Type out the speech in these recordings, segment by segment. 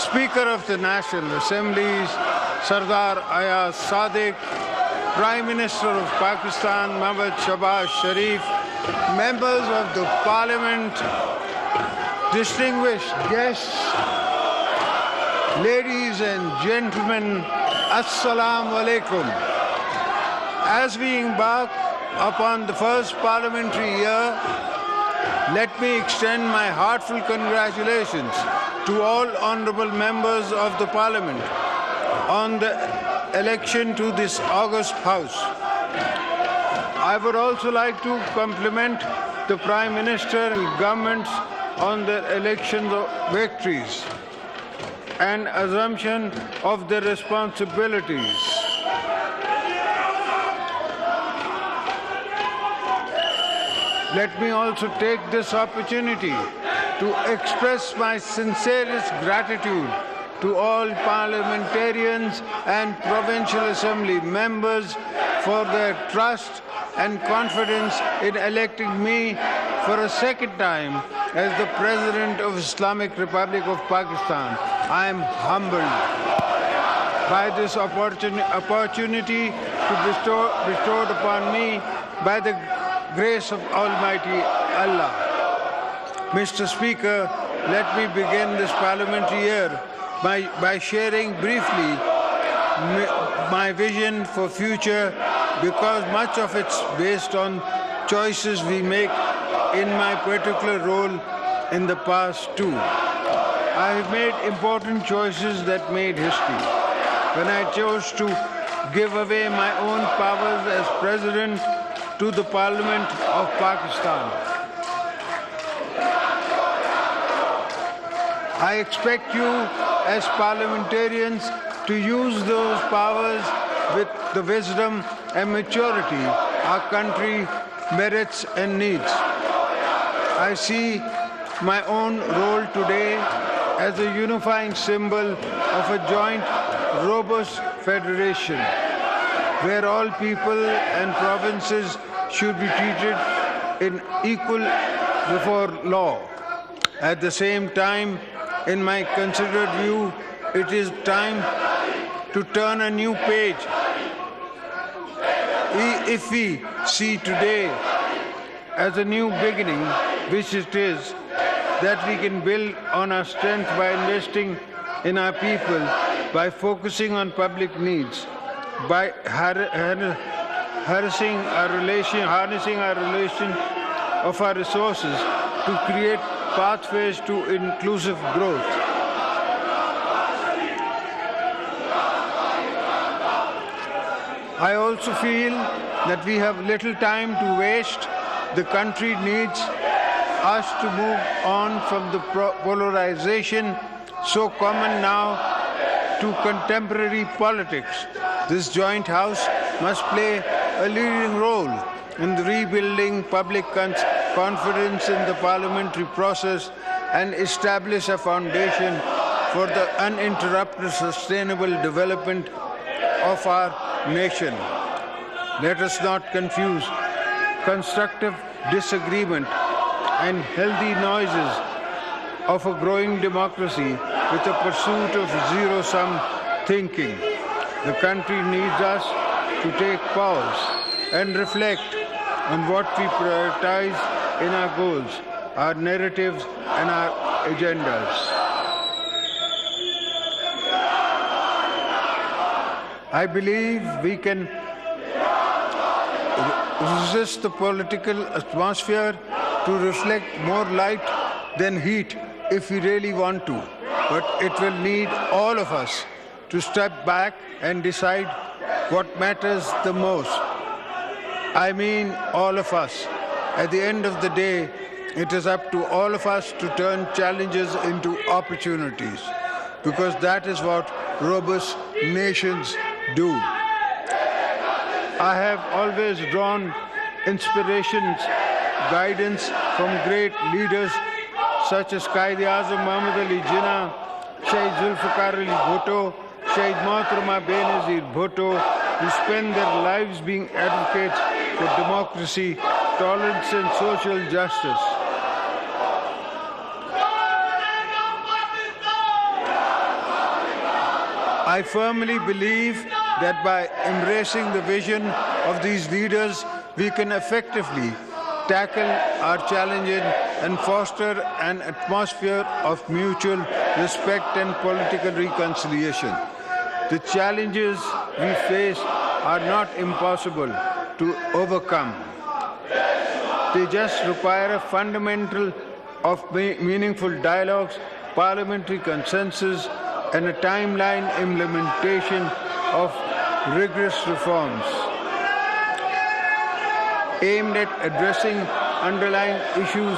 Speaker of the National Assemblies, Sardar Ayaz Sadiq, Prime Minister of Pakistan, Mehbooba Shahbaz Sharif, members of the Parliament, distinguished guests, ladies and gentlemen, Assalamu alaikum. As we embark upon the first parliamentary year, let me extend my heartfelt congratulations to all honourable members of the Parliament on the election to this august House. I would also like to compliment the Prime Minister and governments on their election victories and assumption of their responsibilities. Let me also take this opportunity to express my sincerest gratitude to all parliamentarians and provincial assembly members for their trust and confidence in electing me for a second time as the President of Islamic Republic of Pakistan. I am humbled by this opportunity bestowed upon me by the grace of Almighty Allah. Mr. Speaker, let me begin this parliamentary year by sharing briefly my vision for future, because much of it's based on choices we make in my particular role in the past too. I have made important choices that made history when I chose to give away my own powers as President to the Parliament of Pakistan. I expect you as parliamentarians to use those powers with the wisdom and maturity our country merits and needs. I see my own role today as a unifying symbol of a joint, robust federation, where all people and provinces should be treated in equal before law. At the same time, in my considered view, it is time to turn a new page. If we see today as a new beginning, which it is, that we can build on our strength by investing in our people, by focusing on public needs, by harnessing our relation of our resources to create pathways to inclusive growth. I also feel that we have little time to waste. The country needs us to move on from the polarization so common now to contemporary politics. This joint house must play a leading role in rebuilding public confidence in the parliamentary process and establish a foundation for the uninterrupted sustainable development of our nation. Let us not confuse constructive disagreement and healthy noises of a growing democracy with the pursuit of zero-sum thinking. The country needs us to take pause and reflect on what we prioritize in our goals, our narratives, and our agendas. I believe we can resist the political atmosphere to reflect more light than heat if we really want to. But it will need all of us to step back and decide what matters the most. I mean all of us. At the end of the day, it is up to all of us to turn challenges into opportunities, because that is what robust nations do. I have always drawn inspirations, guidance from great leaders such as Quaid-e-Azam Muhammad Ali Jinnah, Shahid Zulfikar Ali Bhutto, Shahid Mohtरमा Benazir Bhutto, who spend their lives being advocates for democracy, tolerance and social justice. I firmly believe that by embracing the vision of these leaders, we can effectively tackle our challenges and foster an atmosphere of mutual respect and political reconciliation. The challenges we face are not impossible to overcome. They just require a fundamental of meaningful dialogues, parliamentary consensus, and a timeline implementation of rigorous reforms aimed at addressing underlying issues,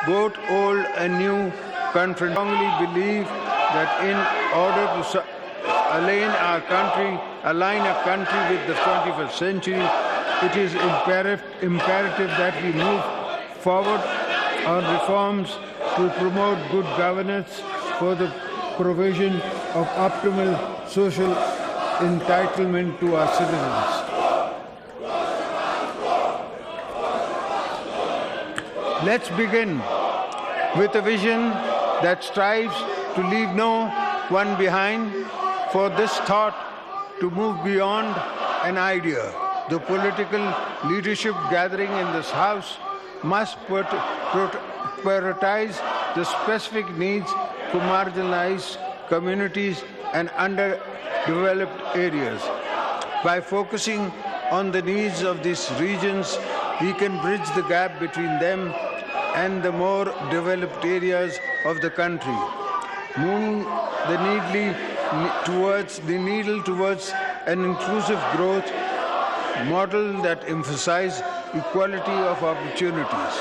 both old and new. I strongly believe that in order to align our country with the 21st century, it is imperative that we move forward on reforms to promote good governance for the provision of optimal social entitlement to our citizens. Let's begin with a vision that strives to leave no one behind. For this thought to move beyond an idea, the political leadership gathering in this House must prioritize the specific needs for marginalized communities and underdeveloped areas. By focusing on the needs of these regions, we can bridge the gap between them and the more developed areas of the country, moving the needle towards an inclusive growth model that emphasizes equality of opportunities.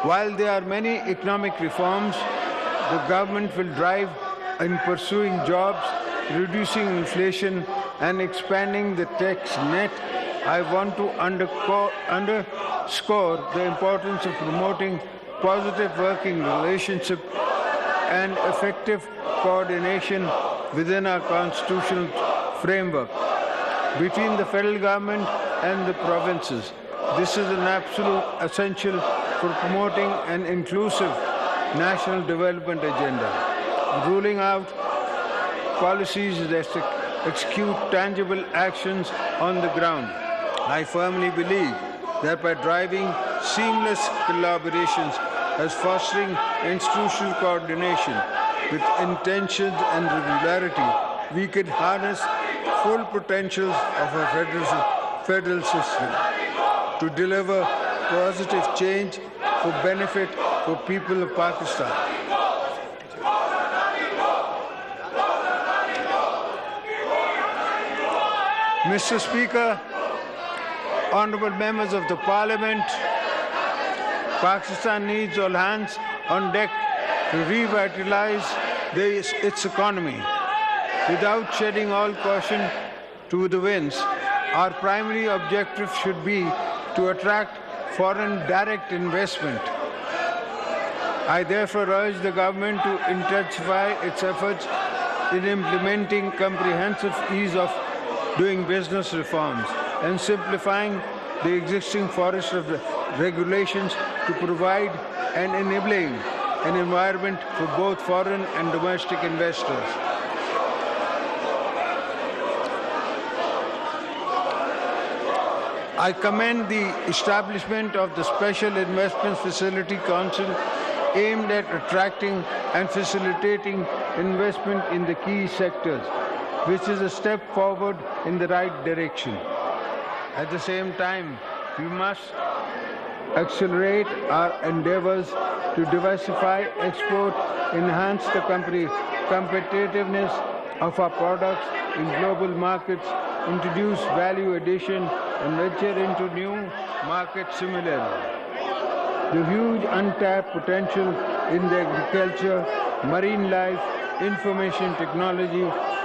While there are many economic reforms the government will drive in pursuing jobs, reducing inflation, and expanding the tax net, I want to underscore the importance of promoting positive working relationship and effective coordination within our constitutional framework between the federal government and the provinces. This is an absolute essential for promoting an inclusive national development agenda, ruling out policies that execute tangible actions on the ground. I firmly believe that by driving seamless collaborations as fostering institutional coordination with intentions and regularity, we can harness full potentials of our federal system to deliver positive change for benefit for people of Pakistan. Mr. Speaker, honorable members of the Parliament, Pakistan needs all hands on deck to revitalize its economy. Without shedding all caution to the winds, our primary objective should be to attract foreign direct investment. I therefore urge the government to intensify its efforts in implementing comprehensive ease of doing business reforms and simplifying the existing forest of regulations to provide an enabling an environment for both foreign and domestic investors. I commend the establishment of the Special Investment Facility Council aimed at attracting and facilitating investment in the key sectors, which is a step forward in the right direction. At the same time, we must accelerate our endeavors to diversify export, enhance the competitiveness of our products in global markets, introduce value addition, and venture into new markets similarly. The huge untapped potential in the agriculture, marine life, information technology,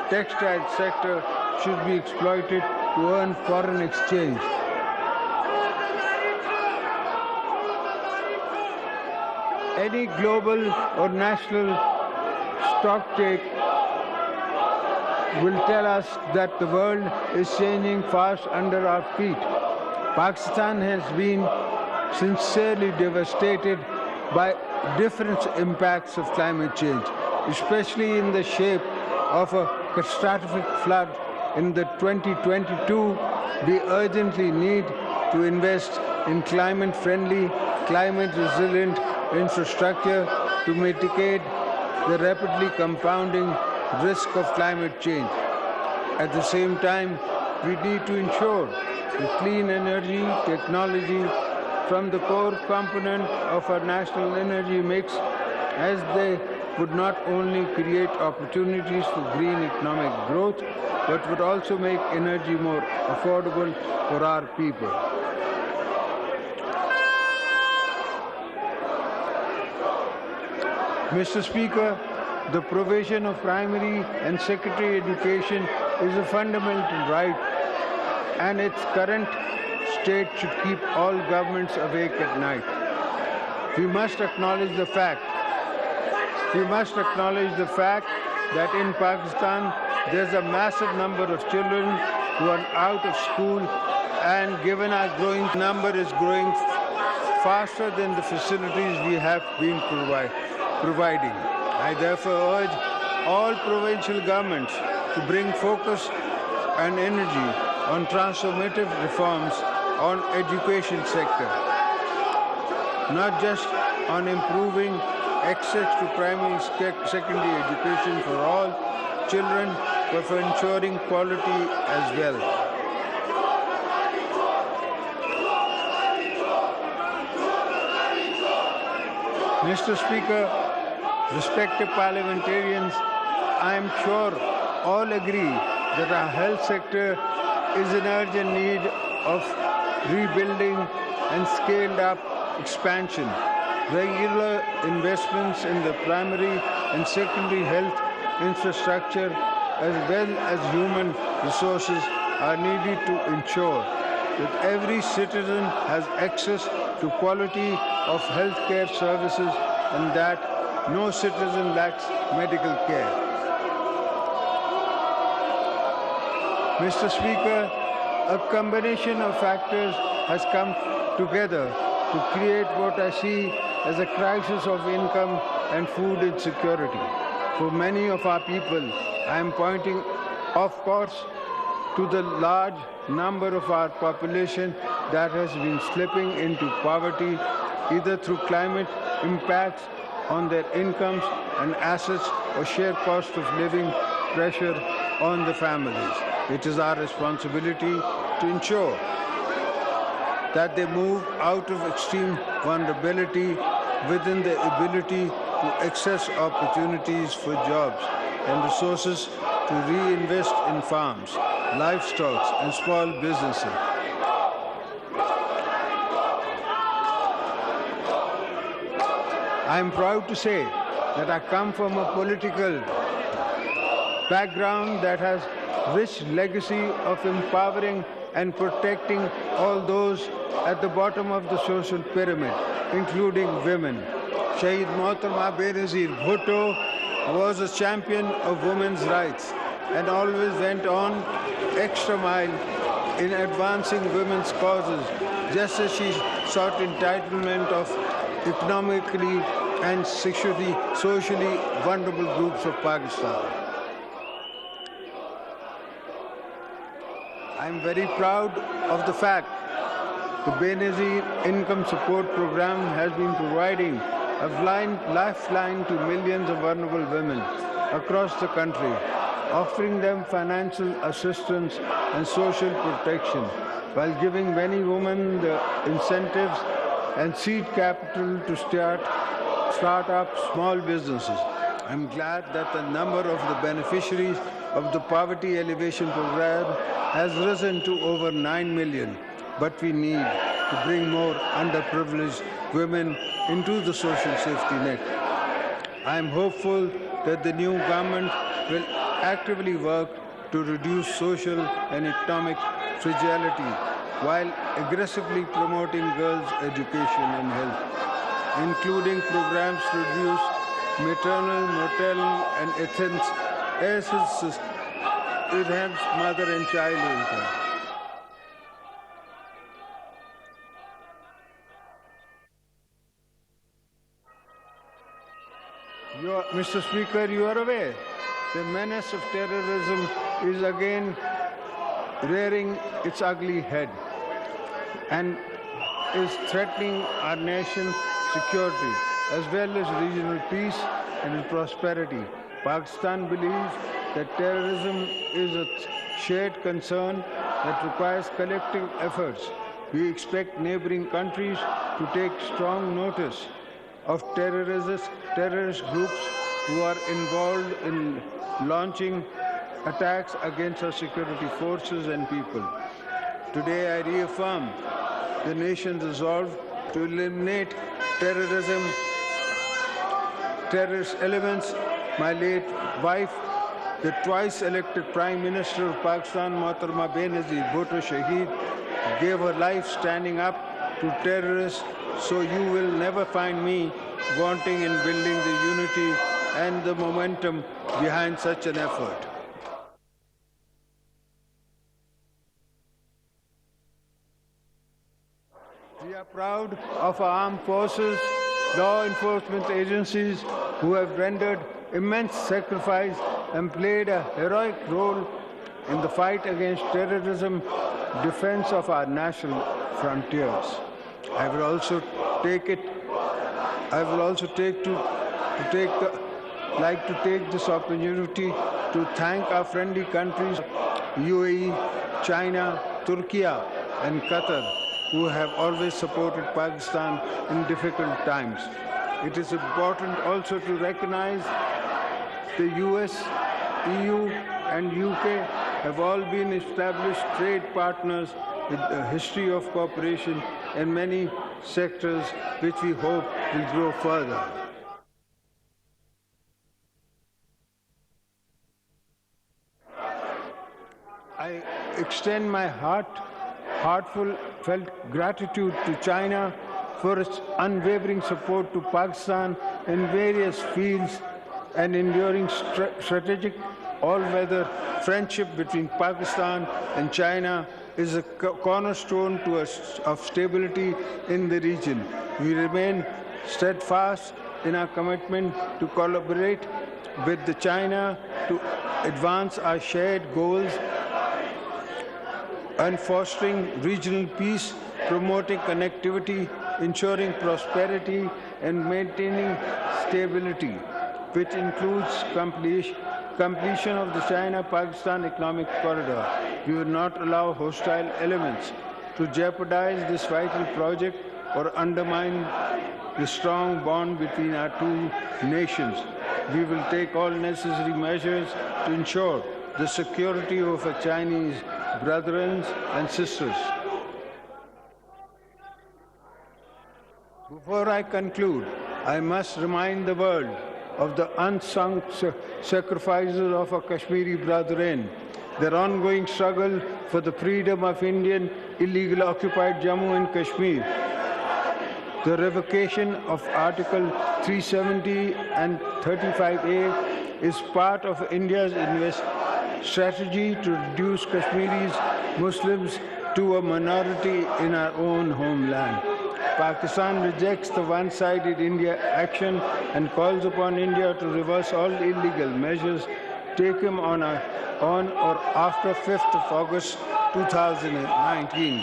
textile sector should be exploited to earn foreign exchange. Any global or national stocktake will tell us that the world is changing fast under our feet. Pakistan has been sincerely devastated by different impacts of climate change, especially in the shape of a catastrophic flood in the 2022, we urgently need to invest in climate-friendly, climate-resilient infrastructure to mitigate the rapidly compounding risk of climate change. At the same time, we need to ensure that clean energy technology from the core component of our national energy mix, as they would not only create opportunities for green economic growth, but would also make energy more affordable for our people. Mr. Speaker, the provision of primary and secondary education is a fundamental right, and its current state should keep all governments awake at night. We must acknowledge the fact that in Pakistan there's a massive number of children who are out of school, and given our growing number is growing faster than the facilities we have been providing. I therefore urge all provincial governments to bring focus and energy on transformative reforms on education sector, not just on improving access to primary secondary education for all children, but for ensuring quality as well. Mr. Speaker, respected parliamentarians, I am sure all agree that our health sector is in urgent need of rebuilding and scaled up expansion. Regular investments in the primary and secondary health infrastructure as well as human resources are needed to ensure that every citizen has access to quality of healthcare services and that no citizen lacks medical care. Mr. Speaker, a combination of factors has come together to create what I see as a crisis of income and food insecurity. For many of our people, I am pointing, of course, to the large number of our population that has been slipping into poverty, either through climate impacts on their incomes and assets or sheer cost of living pressure on the families. It is our responsibility to ensure that they move out of extreme vulnerability within the ability to access opportunities for jobs and resources to reinvest in farms, livestock, and small businesses. I am proud to say that I come from a political background that has rich legacy of empowering and protecting all those at the bottom of the social pyramid, including women. Shaheed Mohtarma Benazir Bhutto was a champion of women's rights and always went on extra mile in advancing women's causes, just as she sought entitlement of economically and socially vulnerable groups of Pakistan. I am very proud of the fact the Benazir Income Support Program has been providing a lifeline to millions of vulnerable women across the country, offering them financial assistance and social protection, while giving many women the incentives and seed capital to start up small businesses. I'm glad that the number of the beneficiaries of the Poverty Alleviation Program has risen to over 9 million, but we need to bring more underprivileged women into the social safety net. I am hopeful that the new government will actively work to reduce social and economic fragility while aggressively promoting girls' education and health, including programs to reduce maternal, and enhance mother and child income. Mr. Speaker, you are aware the menace of terrorism is again rearing its ugly head and is threatening our nation's security as well as regional peace and prosperity. Pakistan believes that terrorism is a shared concern that requires collective efforts. We expect neighboring countries to take strong notice of terrorist groups who are involved in launching attacks against our security forces and people. Today I reaffirm the nation's resolve to eliminate terrorist elements. My late wife, the twice elected Prime Minister of Pakistan, Mohtarama Benazir Bhutto Shaheed, gave her life standing up to terrorists, so you will never find me wanting in building the unity and the momentum behind such an effort. We are proud of our armed forces, law enforcement agencies who have rendered immense sacrifice and played a heroic role in the fight against terrorism, defense of our national frontiers. I will also take this opportunity to thank our friendly countries, UAE, China, Turkey, and Qatar, who have always supported Pakistan in difficult times. It is important also to recognize the US, EU, and UK have all been established trade partners with a history of cooperation in many sectors, which we hope will grow further. I extend my heartfelt gratitude to China for its unwavering support to Pakistan in various fields and enduring strategic all-weather friendship between Pakistan and China is a cornerstone of stability in the region. We remain steadfast in our commitment to collaborate with China to advance our shared goals and fostering regional peace, promoting connectivity, ensuring prosperity, and maintaining stability, which includes completion of the China-Pakistan Economic Corridor. We will not allow hostile elements to jeopardize this vital project or undermine the strong bond between our two nations. We will take all necessary measures to ensure the security of our Chinese brethren and sisters. Before I conclude, I must remind the world of the unsung sacrifices of our Kashmiri brethren, their ongoing struggle for the freedom of Indian illegally occupied Jammu and Kashmir. The revocation of Article 370 and 35A is part of India's strategy to reduce Kashmiris Muslims to a minority in our own homeland. Pakistan rejects the one-sided India action and calls upon India to reverse all illegal measures taken on or after 5th of August 2019.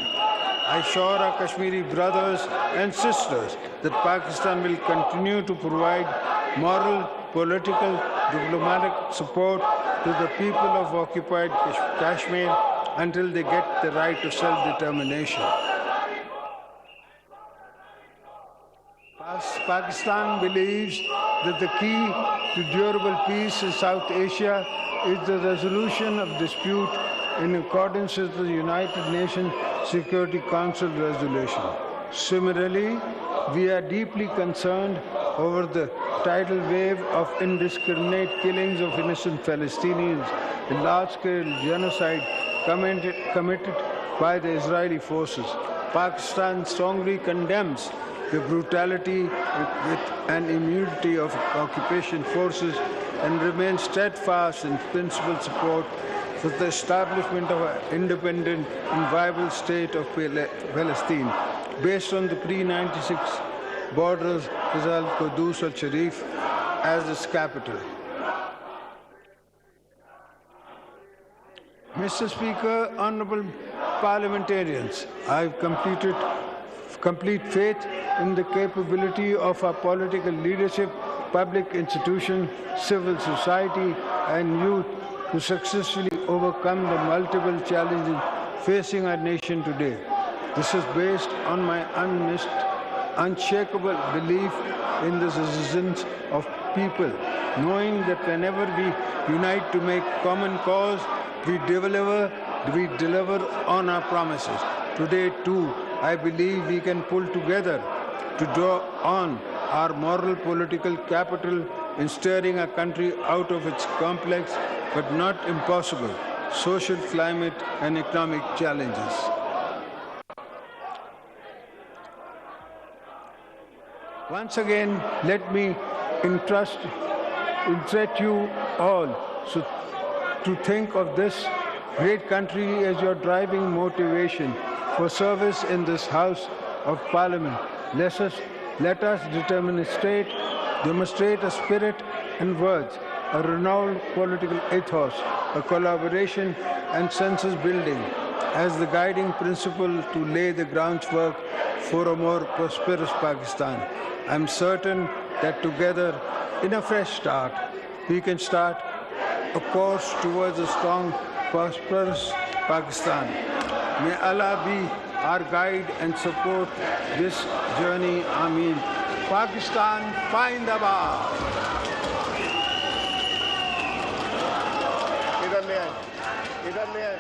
I assure our Kashmiri brothers and sisters that Pakistan will continue to provide moral, political, diplomatic support to the people of occupied Kashmir until they get the right to self-determination. Pakistan believes that the key to durable peace in South Asia is the resolution of dispute in accordance with the United Nations Security Council resolution. Similarly, we are deeply concerned over the tidal wave of indiscriminate killings of innocent Palestinians, the large-scale genocide committed by the Israeli forces. Pakistan strongly condemns the brutality and impunity of occupation forces and remains steadfast in principled support for the establishment of an independent and viable state of Palestine based on the pre-96 borders as Al-Qudus al-Sharif as its capital. Mr. Speaker, honorable parliamentarians, I have complete faith in the capability of our political leadership, public institutions, civil society, and youth to successfully overcome the multiple challenges facing our nation today. This is based on my unshakable belief in the citizens of people, knowing that whenever we unite to make common cause, we deliver on our promises. Today, too, I believe we can pull together to draw on our moral political capital in steering our country out of its complex but not impossible social climate and economic challenges. Once again, let me entreat you all to think of this great country as your driving motivation for service in this House of Parliament. Let us demonstrate a spirit and words, a renowned political ethos, a collaboration and census building as the guiding principle to lay the groundwork for a more prosperous Pakistan. I am certain that together, in a fresh start, we can start a course towards a strong, prosperous Pakistan. May Allah be our guide and support this journey. Ameen. Pakistan, Findabad. इधर ले आए